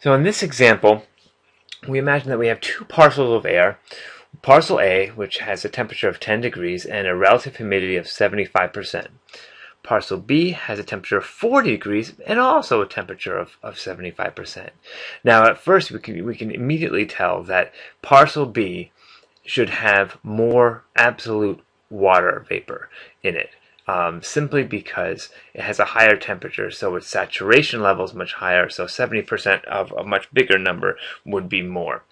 So in this example, we imagine that we have two parcels of air. Parcel A, which has a temperature of 10 degrees and a relative humidity of 75%. Parcel B has a temperature of 40 degrees and also a temperature of 75%. Now, at first, we can immediately tell that parcel B should have more absolute water vapor in it. Simply because it has a higher temperature, so its saturation level is much higher, so 70% of a much bigger number would be more.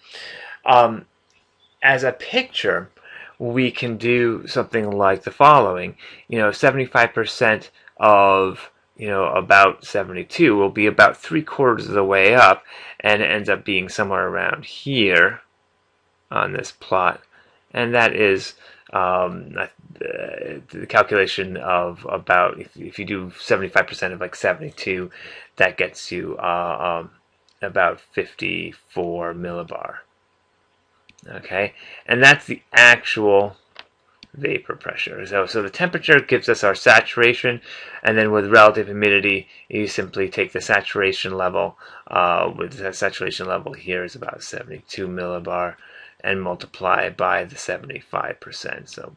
As a picture, we can do something like the following. 75% of about 72 will be about 3/4 of the way up, and it ends up being somewhere around here on this plot, and that is the calculation of about, if you do 75% of like 72, that gets you about 54 millibar. Okay, and that's the actual vapor pressure. So the temperature gives us our saturation, and then with relative humidity, you simply take the saturation level. With the saturation level here is about 72 millibar, and multiply by the 75%. So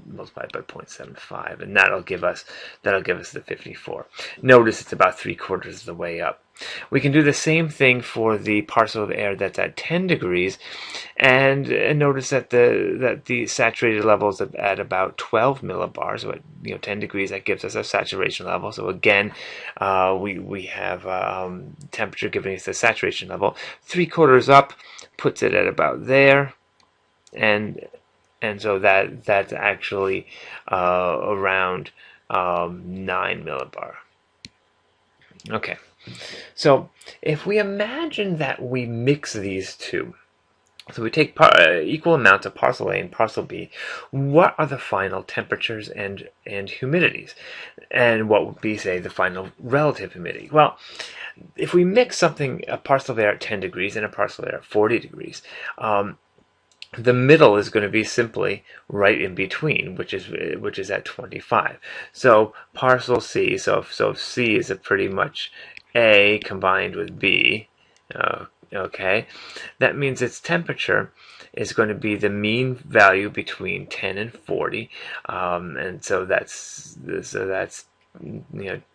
multiply by 0.75, and that'll give us the 54. Notice it's about 3/4 of the way up. We can do the same thing for the parcel of air that's at 10 degrees, and notice that the saturated level is at about 12 millibars. So at 10 degrees, that gives us a saturation level. So again, we have temperature giving us the saturation level. 3/4 up puts it at about there, and so that's actually around 9 millibar. Okay, so if we imagine that we mix these two, so we take equal amounts of parcel A and parcel B, what are the final temperatures and humidities? And what would be, say, the final relative humidity? Well, if we mix a parcel of air at 10 degrees and a parcel of air at 40 degrees, the middle is going to be simply right in between, which is at 25. So parcel C, so C is pretty much A combined with B. Okay, that means its temperature is going to be the mean value between 10 and 40, and so that's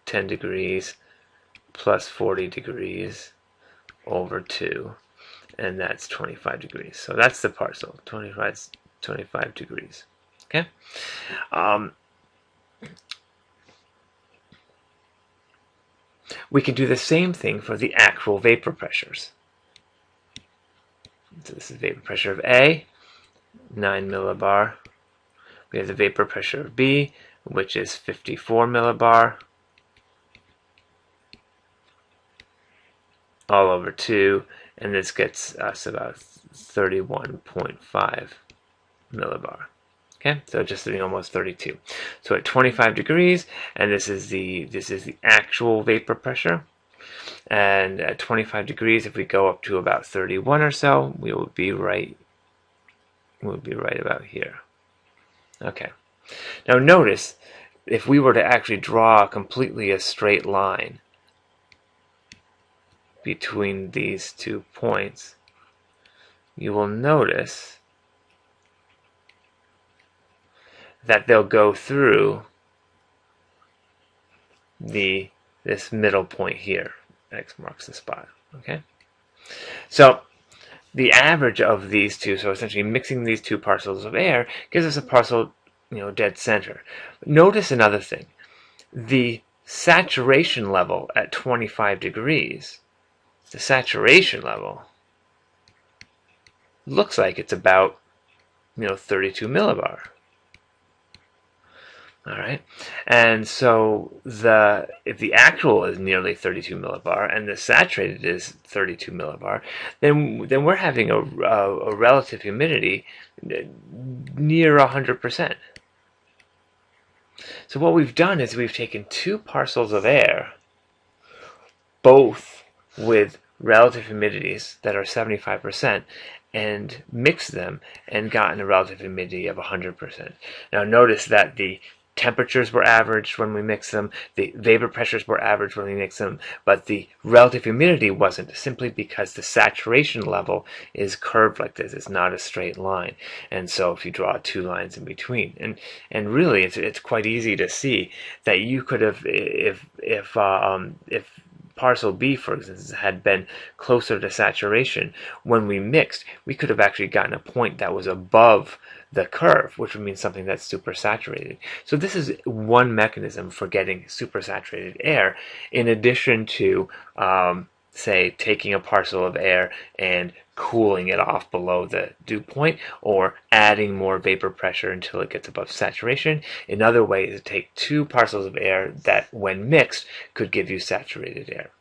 10 degrees plus 40 degrees over 2, and that's 25 degrees. So that's the parcel. 25 degrees. Okay. We can do the same thing for the actual vapor pressures. So this is vapor pressure of A, 9 millibar. We have the vapor pressure of B, which is 54 millibar, all over 2, and this gets us about 31.5 millibar. Okay, so just almost 32. So at 25 degrees, and this is the actual vapor pressure. And at 25 degrees, if we go up to about 31 or so, we will be right. We'll be right about here. Okay. Now notice, if we were to actually draw completely a straight line between these 2 points, you will notice that they'll go through this middle point here. X marks the spot. Okay, so the average of these two, so essentially mixing these two parcels of air, gives us a parcel, dead center. Notice another thing: the saturation level at 25 degrees, the saturation level looks like it's about 32 millibar. All right, and so if the actual is nearly 32 millibar and the saturated is 32 millibar, then we're having a relative humidity near 100%. So what we've done is we've taken two parcels of air, both with relative humidities that are 75%, and mixed them and gotten a relative humidity of 100%. Now notice that the temperatures were averaged when we mixed them, the vapor pressures were averaged when we mixed them, but the relative humidity wasn't, simply because the saturation level is curved like this. It's not a straight line. And so if you draw two lines in between, and really it's quite easy to see that you could have, if parcel B, for instance, had been closer to saturation, when we mixed, we could have actually gotten a point that was above the curve, which would mean something that's supersaturated. So this is one mechanism for getting supersaturated air, in addition to, say, taking a parcel of air and cooling it off below the dew point, or adding more vapor pressure until it gets above saturation. Another way is to take two parcels of air that, when mixed, could give you saturated air.